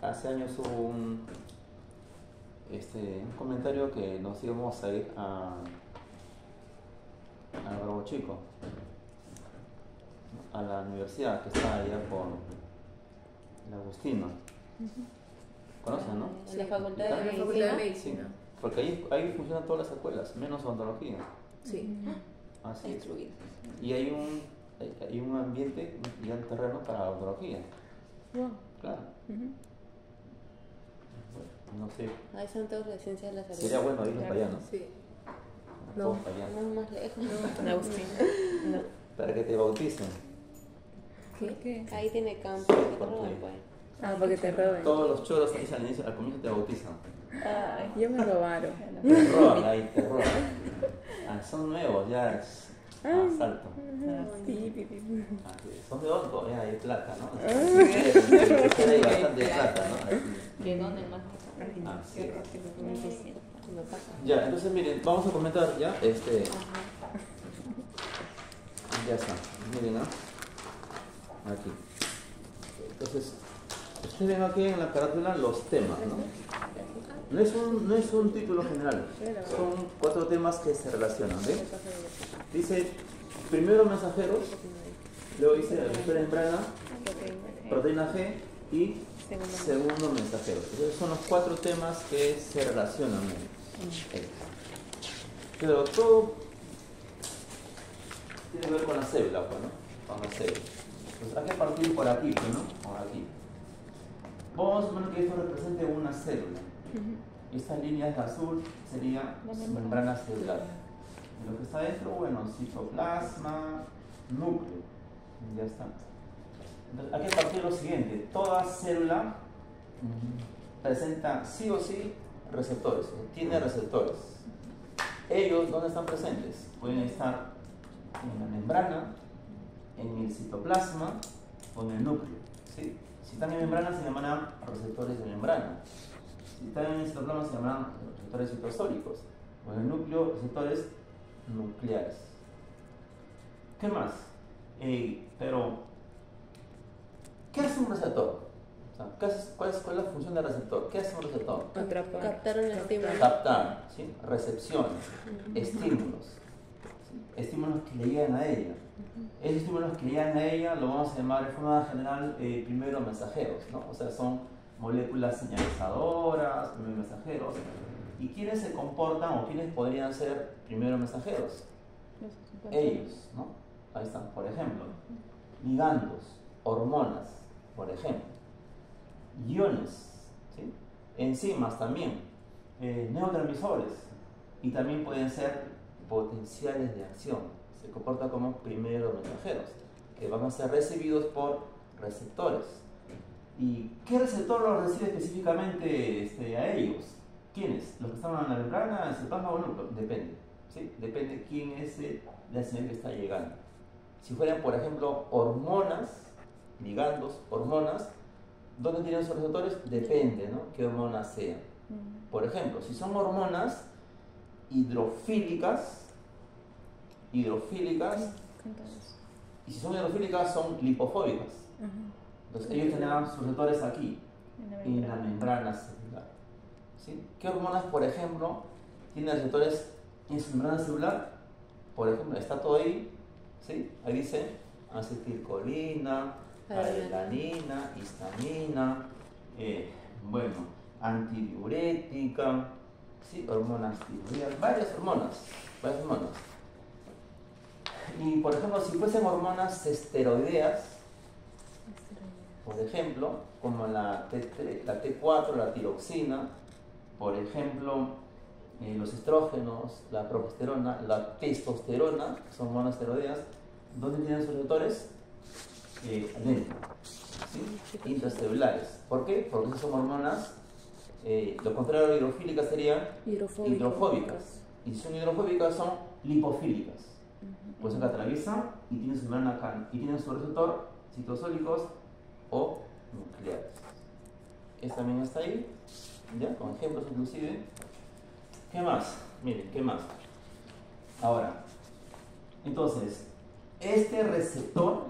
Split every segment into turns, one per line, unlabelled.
hace años hubo un comentario que nos íbamos a ir a Bravo Chico, a la universidad que está allá por el Agustino. ¿Conocen, no?
En la Facultad
En la
de
Facultad de
Medicina.
Medicina.
Porque ahí funcionan todas las escuelas, menos odontología.
Sí.
Así es.
Instruidos.
Y hay un ambiente y un terreno para odontología.
Wow.
Claro. Bueno, no sé.
Ahí son todos de ciencias de la salud.
Sería bueno irnos para allá, ¿no?
Sí.
Todos para allá.
No es más lejos.
En Agustín. No.
Para que te bauticen.
¿Por qué?
Ahí tiene campo. Que te
¿Por qué?
roban, pues.
Ah, porque te roben.
Todos los choros ahí al inicio, al comienzo te bautizan.
Ay, ya me robaron.
Te roban ahí, te roban. Ah, son nuevos, ya es asalto.
Sí, sí, sí.
Así es. Son de hongo, ya hay plata, ¿no? Hay bastante plata, ¿no? Así.
¿De dónde más?
Así es.
Me pasa.
Ya, entonces miren, vamos a comentar ya, ya está, miren, ¿no? Aquí. Entonces, ustedes ven aquí en la carátula los temas, ¿no? No es un título general, son 4 temas que se relacionan, ¿ven? Dice, primero mensajeros, luego dice receptor membrana, proteína G y segundo mensajeros. Entonces son los 4 temas que se relacionan. Pero todo tiene que ver con la célula, pues, ¿no? Con la célula. Entonces hay que partir por aquí, pues, ¿no? Por aquí. Vamos a suponer que esto represente una célula. Estas líneas de azul sería membrana celular. Y lo que está dentro, bueno, citoplasma, núcleo. Ya está. Entonces hay que partir lo siguiente. Toda célula presenta sí o sí receptores, tiene receptores. Ellos, ¿dónde están presentes? Pueden estar en la membrana, en el citoplasma o en el núcleo, ¿sí? Si están en membrana se llamarán receptores de membrana. Si están en el citoplasma se llamarán receptores citosólicos. O en el núcleo, receptores nucleares. ¿Qué más? Pero, ¿qué hace un receptor? O sea, ¿cuál es la función del receptor? ¿Qué hace un receptor?
Atrapar.
Captar un estímulo.
Captar, ¿sí? Recepciones, estímulos, ¿sí? Estímulos que le llegan a ella. Esos estímulos que le llegan a ella lo vamos a llamar de forma general primero mensajeros, ¿no? O sea, son moléculas señalizadoras, primero mensajeros. ¿Y quiénes se comportan o quiénes podrían ser primero mensajeros? Ellos, ¿no? Ahí están, por ejemplo, ligandos, hormonas, por ejemplo, iones, ¿sí? Enzimas también, neurotransmisores, y también pueden ser potenciales de acción. Se comportan como primeros mensajeros, que van a ser recibidos por receptores. ¿Y qué receptor los recibe específicamente a ellos? ¿Quiénes? ¿Los que están en la membrana, en el citoplasma o no? Depende, ¿sí? Depende quién es la señal que está llegando. Si fueran, por ejemplo, hormonas, ligandos, hormonas, ¿dónde tienen sus receptores? Depende, ¿no? ¿Qué hormonas sean? Por ejemplo, si son hormonas hidrofílicas, y si son hidrofílicas son lipofóbicas. Entonces ellos tendrán sus receptores aquí, en la membrana celular. ¿Sí? ¿Qué hormonas, por ejemplo, tienen receptores en su membrana celular? Por ejemplo, está todo ahí, ¿sí? Ahí dice acetilcolina, adelanina, histamina, bueno, antidiurética, ¿sí? Hormonas tiroideas, varias hormonas. Y por ejemplo, si fuesen hormonas esteroideas, por ejemplo, como la T4, la tiroxina, por ejemplo, los estrógenos, la progesterona, la testosterona, son hormonas esteroideas, ¿dónde tienen sus receptores? Adentro, ¿sí? Intracelulares. ¿Por qué? Porque esas son hormonas, lo contrario a hidrofílicas serían hidrofóbicas. Y si son hidrofóbicas son lipofílicas. Por eso que atraviesan y tienen su membrana acá, y tienen su receptor citosólicos o nucleares. Este también está ahí, ¿ya? Con ejemplos inclusive. ¿Qué más? Miren, ¿qué más? Ahora, entonces, este receptor,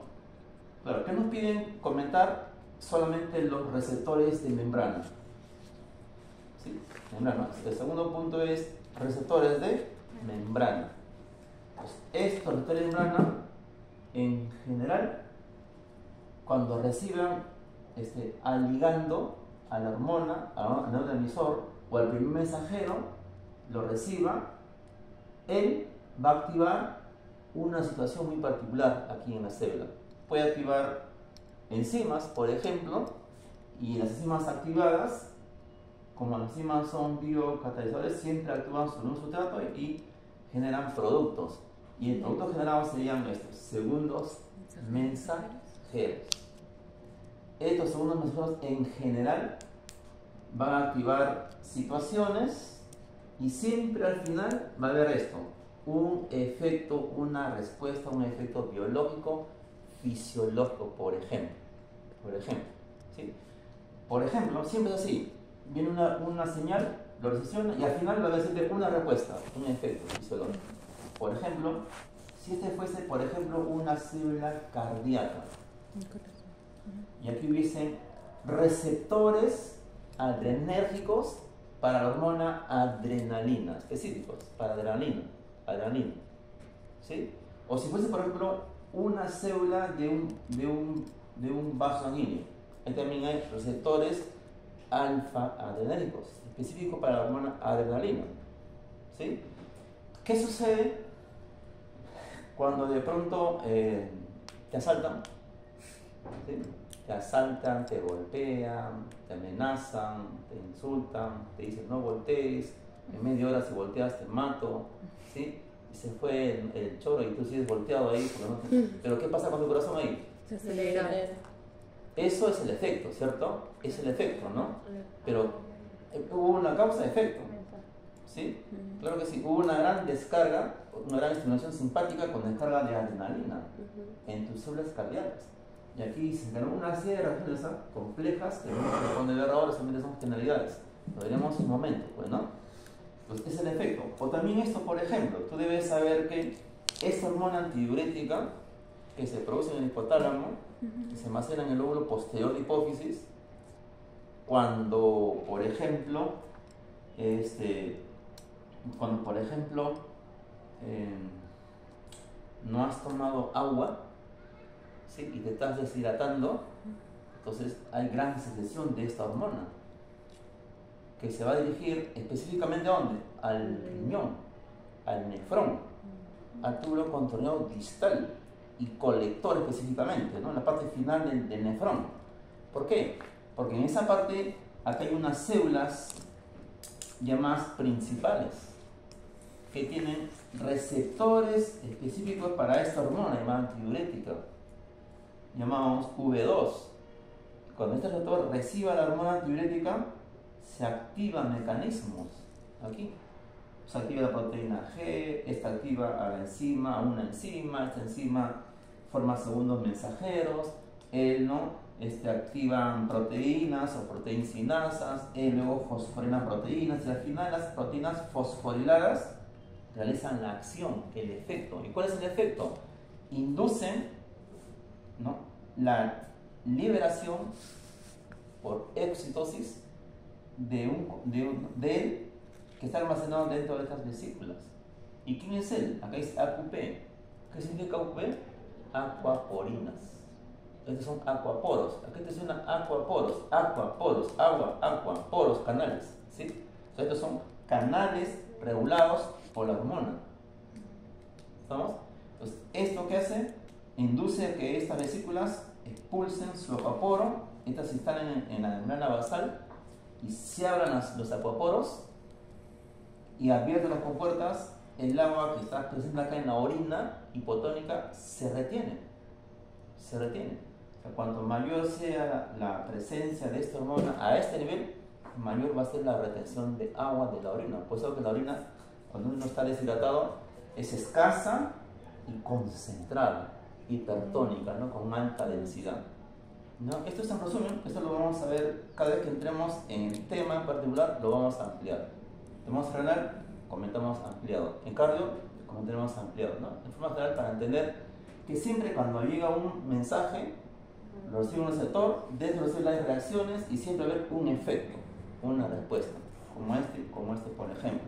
claro, ¿qué nos piden comentar solamente los receptores de membrana. ¿Sí? Membrana. El segundo punto es receptores de membrana. Pues estos receptores de membrana, en general, cuando reciban al ligando, a la hormona, al neurotransmisor o al primer mensajero, lo reciba, él va a activar una situación muy particular aquí en la célula. Puede activar enzimas, por ejemplo, y las enzimas activadas, como las enzimas son biocatalizadores, siempre actúan sobre un sustrato y generan productos. Y el producto generado serían estos segundos mensajeros. Estos segundos mensajeros en general van a activar situaciones y siempre al final va a haber esto, un efecto, una respuesta, un efecto biológico, fisiológico, por ejemplo. ¿Sí? Por ejemplo, siempre es así, viene una señal, lo recepciona y al final va a decirte una respuesta, un efecto fisiológico. Por ejemplo, si este fuese, por ejemplo, una célula cardíaca, y aquí hubiesen receptores adrenérgicos para la hormona adrenalina, específicos para adrenalina, ¿sí? O si fuese, por ejemplo, una célula de un vaso sanguíneo, ahí también hay receptores alfa adrenérgicos, específicos para la hormona adrenalina, ¿sí? ¿Qué sucede cuando de pronto te asaltan? ¿Sí? Te asaltan, te golpean, te amenazan, te insultan, te dicen no voltees, en media hora si volteas te mato, ¿sí? Y se fue el choro y tú sigues volteado ahí, pero ¿qué pasa con tu corazón ahí?
Se acelera.
Eso es el efecto, ¿cierto? Es el efecto, ¿no? Pero hubo una causa-efecto, ¿sí? Claro que sí, hubo una gran descarga, una gran estimulación simpática con descarga de adrenalina en tus células cardíacas. Y aquí se generó una serie de reacciones complejas que no se pueden ver ahora, solamente son generalidades. Lo veremos en un momento, pues, ¿no? Entonces, es el efecto. O también esto, por ejemplo, tú debes saber que esta hormona antidiurética que se produce en el hipotálamo, que se almacena en el lóbulo posterior de hipófisis, cuando, por ejemplo, no has tomado agua, ¿sí? Y te estás deshidratando, entonces hay gran secreción de esta hormona que se va a dirigir específicamente ¿a dónde? Al riñón, al nefrón, al túbulo contorneado distal y colector específicamente, ¿no? En la parte final del nefrón. ¿Por qué? Porque en esa parte acá hay unas células llamadas principales que tienen receptores específicos para esta hormona llamada antidiurética, llamamos V2. Cuando este receptor reciba la hormona antidiurética, se activan mecanismos aquí. Se activa la proteína G, esta activa a la enzima, a una enzima, esta enzima forma segundos mensajeros, activan proteínas o proteincinasas, luego fosforilan proteínas y al final las proteínas fosforiladas realizan la acción, el efecto. ¿Y cuál es el efecto? Inducen, ¿no?, la liberación por excitosis de él que está almacenado dentro de estas vesículas. ¿Y quién es él? Acá dice AQP. ¿Qué significa AQP? Aquaporinas. Estos son aquaporos. Acá te suena aquaporos, agua, poros, canales, ¿sí? O sea, estos son canales regulados por la hormona. ¿Estamos? Entonces, ¿esto qué hace? Induce a que estas vesículas expulsen su aquaporo, estas se instalan en la membrana basal y se abran los acuaporos y abiertas las compuertas, el agua que está presente acá en la orina hipotónica se retiene. O sea, cuanto mayor sea la presencia de esta hormona a este nivel, mayor va a ser la retención de agua de la orina. Por eso que la orina, cuando uno está deshidratado, es escasa y concentrada, hipertónica, ¿no?, con alta densidad, ¿no? Esto es en resumen, esto lo vamos a ver cada vez que entremos en el tema en particular, lo vamos a ampliar. Tenemos renal, comentamos ampliado. En cardio, comentaremos ampliado, ¿no? En forma general, para entender que siempre cuando llega un mensaje, Lo recibe un receptor, dentro de las reacciones y siempre va a haber un efecto, una respuesta, como este por ejemplo.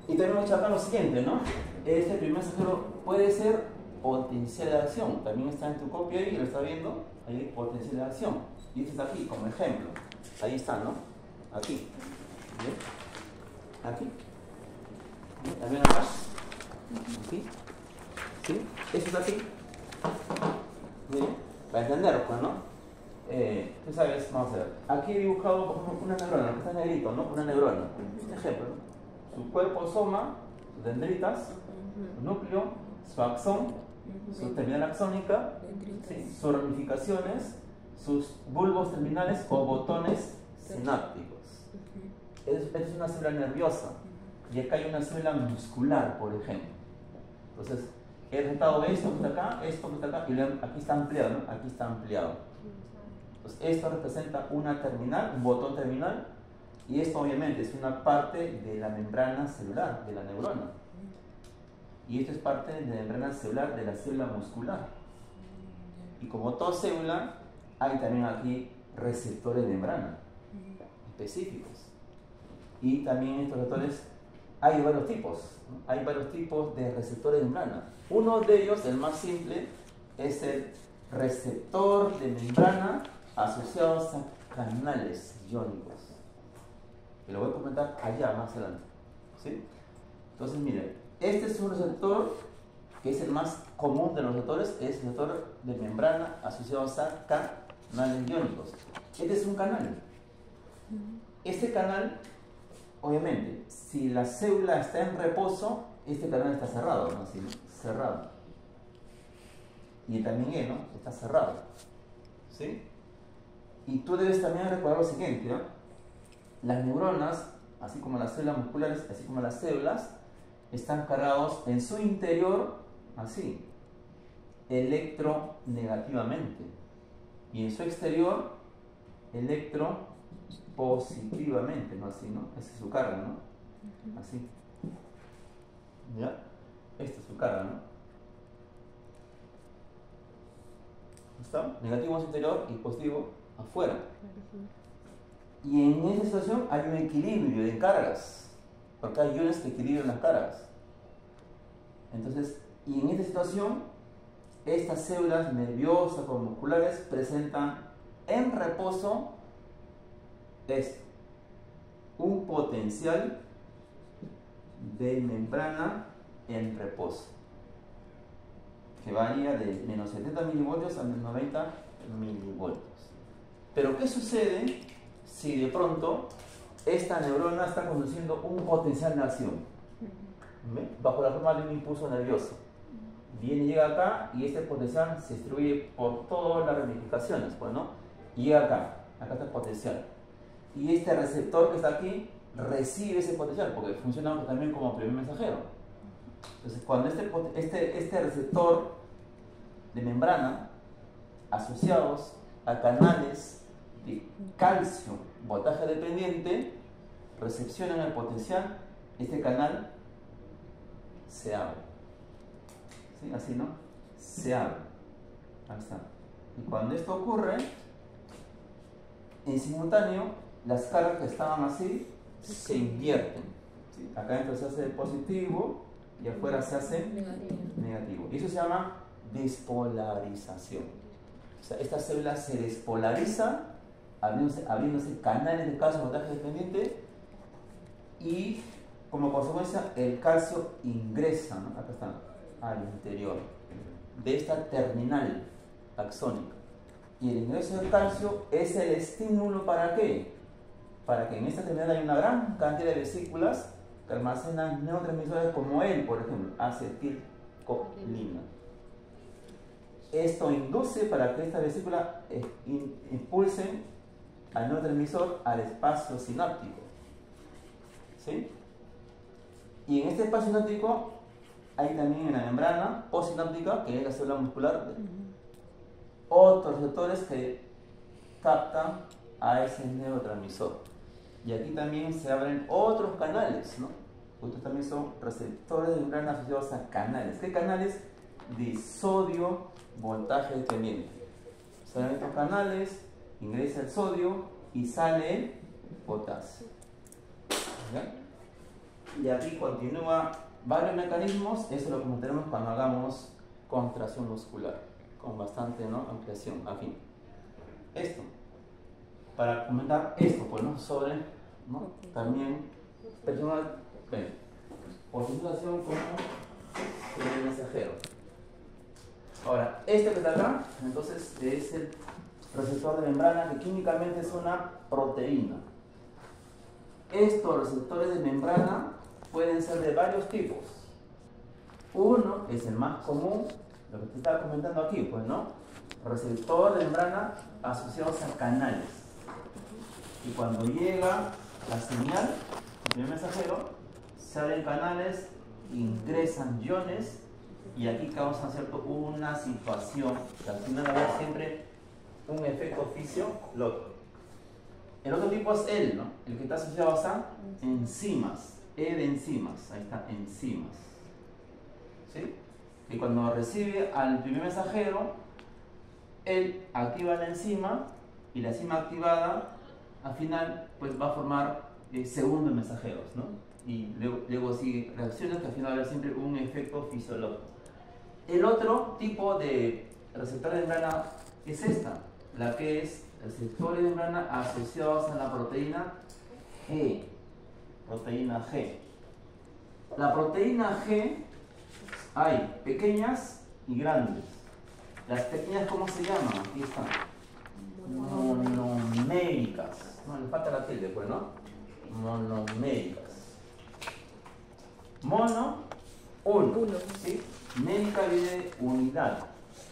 Y también hemos hecho acá lo siguiente, ¿no? Este primer mensajero puede ser potencial de acción, también está en tu copia ahí, lo está viendo, ahí hay potencial de acción. Y este está aquí como ejemplo, ahí está, ¿no? Aquí, ¿bien? Aquí, ¿bien? También acá, aquí, ¿sí? Este está aquí, ¿bien? Para entender, pues, ¿no? Tú sabes, vamos a ver. Aquí he dibujado, por ejemplo, una neurona, que está en negrito, ¿no? Una neurona. Este ejemplo, ¿no? Su cuerpo soma, sus dendritas, su núcleo, su axón, su terminal axónica, ¿sí? Sus ramificaciones, sus bulbos terminales o botones sinápticos. Esta es una célula nerviosa. Y acá hay una célula muscular, por ejemplo. Entonces, he resultado esto que está acá, y aquí está ampliado, ¿no? Aquí está ampliado. Entonces, esto representa una terminal, un botón terminal, y esto obviamente es una parte de la membrana celular, de la neurona. Y esto es parte de la membrana celular de la célula muscular. Y como toda célula, hay también aquí receptores de membrana específicos. Y también estos receptores hay varios tipos, ¿no? Hay varios tipos de receptores de membrana. Uno de ellos, el más simple, es el receptor de membrana asociados a canales iónicos. Y lo voy a comentar allá más adelante, ¿sí? Entonces, miren, este es un receptor que es el más común de los receptores, es el receptor de membrana asociados a canales iónicos. Este es un canal. Este canal, obviamente, si la célula está en reposo, este canal está cerrado, ¿no? Así, cerrado. Y también él, ¿no? Está cerrado, ¿sí? Y tú debes también recordar lo siguiente, ¿no? Las neuronas, así como las células musculares, así como las células, están cargados en su interior, así, electronegativamente. Y en su exterior, electropositivamente, ¿no? Así, ¿no? Esa es su carga, ¿no? Así. ¿Ya? Esta es su carga, ¿no? ¿Está? Negativo en su interior y positivo afuera. Y en esa situación hay un equilibrio de cargas, porque hay iones que equilibran las cargas. Entonces, y en esta situación, estas células nerviosas o musculares presentan en reposo esto, un potencial de membrana en reposo, que varía de menos 70 milivoltios a menos 90 milivoltios. Pero ¿qué sucede si de pronto esta neurona está conduciendo un potencial de acción? ¿Ve? Bajo la forma de un impulso nervioso. Viene, llega acá y este potencial se distribuye por todas las ramificaciones, pues, ¿no? Y llega acá está el potencial. Y este receptor que está aquí recibe ese potencial, porque funciona también como primer mensajero. Entonces, cuando este receptor de membrana asociados a canales de calcio, voltaje dependiente, recepcionan el potencial, este canal se abre. ¿Sí? Así, ¿no? Se abre. Ahí está. Y cuando esto ocurre, en simultáneo, las cargas que estaban así se invierten. ¿Sí? Acá dentro se hace positivo y afuera se hace negativo. Y eso se llama despolarización. O sea, esta célula se despolariza, abriéndose canales de calcio voltaje dependiente, y como consecuencia el calcio ingresa, ¿no? Acá está, al interior de esta terminal axónica. Y el ingreso del calcio es el estímulo ¿para qué? Para que en esta terminal haya una gran cantidad de vesículas que almacenan neurotransmisores como él, por ejemplo, acetilcolina. Esto induce para que esta vesícula impulse al neurotransmisor al espacio sináptico. ¿Sí? Y en este espacio sináptico hay también en la membrana postsináptica, que es la célula muscular, otros receptores que captan a ese neurotransmisor. Y aquí también se abren otros canales, ¿no? Estos también son receptores de membrana asociados a canales. ¿Qué canales? De sodio voltaje dependiente. Salen estos canales, ingresa el sodio y sale el potasio. ¿Ok? Y aquí continúa varios mecanismos. Eso lo comentaremos cuando hagamos contracción muscular, con bastante, ¿no?, ampliación. Aquí. Esto. Para comentar esto, pues, ¿no?, sobre, ¿no?, también personal, por situación como el mensajero. Ahora, este que está acá, entonces, es el receptor de membrana, que químicamente es una proteína. Estos receptores de membrana pueden ser de varios tipos. Uno es el más común, lo que te estaba comentando aquí, pues, ¿no? Receptor de membrana asociados a canales. Y cuando llega la señal, el primer mensajero, se abren canales, ingresan iones y aquí causan, ¿cierto?, una situación que al final va a haber siempre un efecto fisiológico. El otro tipo es el, ¿no?, el que está asociado a enzimas, E de enzimas, ahí está, enzimas. ¿Sí? Y cuando recibe al primer mensajero, él activa la enzima y la enzima activada al final pues va a formar segundos mensajeros, ¿no? Y luego sigue reacciones que al final va a haber siempre un efecto fisiológico. El otro tipo de receptor de membrana es esta, la que es receptores de membrana asociados a la proteína G. Proteína G. La proteína G hay pequeñas y grandes. Las pequeñas, ¿cómo se llaman? Aquí están. Monoméricas. No, le falta la tilde, pues, ¿no? Monoméricas. Uno. ¿Sí? Mérica viene de unidad.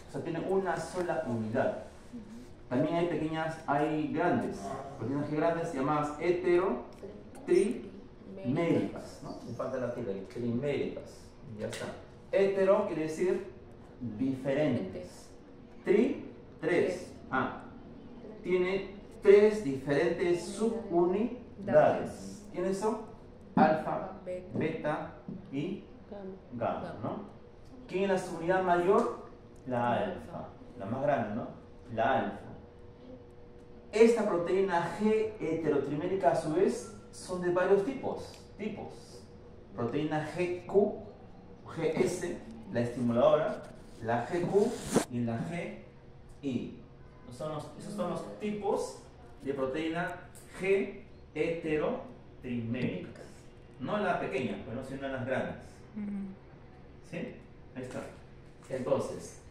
O sea, tiene una sola unidad. También hay pequeñas, hay grandes. Proteínas G grandes llamadas heterotriméricas, ¿no? Le falta la tilde, triméricas. Ya está. Hetero quiere decir diferentes. Tres. Tiene tres diferentes subunidades. ¿Quiénes son? Alfa, beta y gamma, ¿no? ¿Quién es la subunidad mayor? La alfa. La más grande, ¿no? La alfa. Esta proteína G heterotrimérica, a su vez, son de varios tipos. Proteína GQ, GS, la estimuladora, la GQ y la GI. Esos son los tipos de proteína G heterotriméricas. No la pequeña, sino las grandes. ¿Sí? Ahí está. Entonces,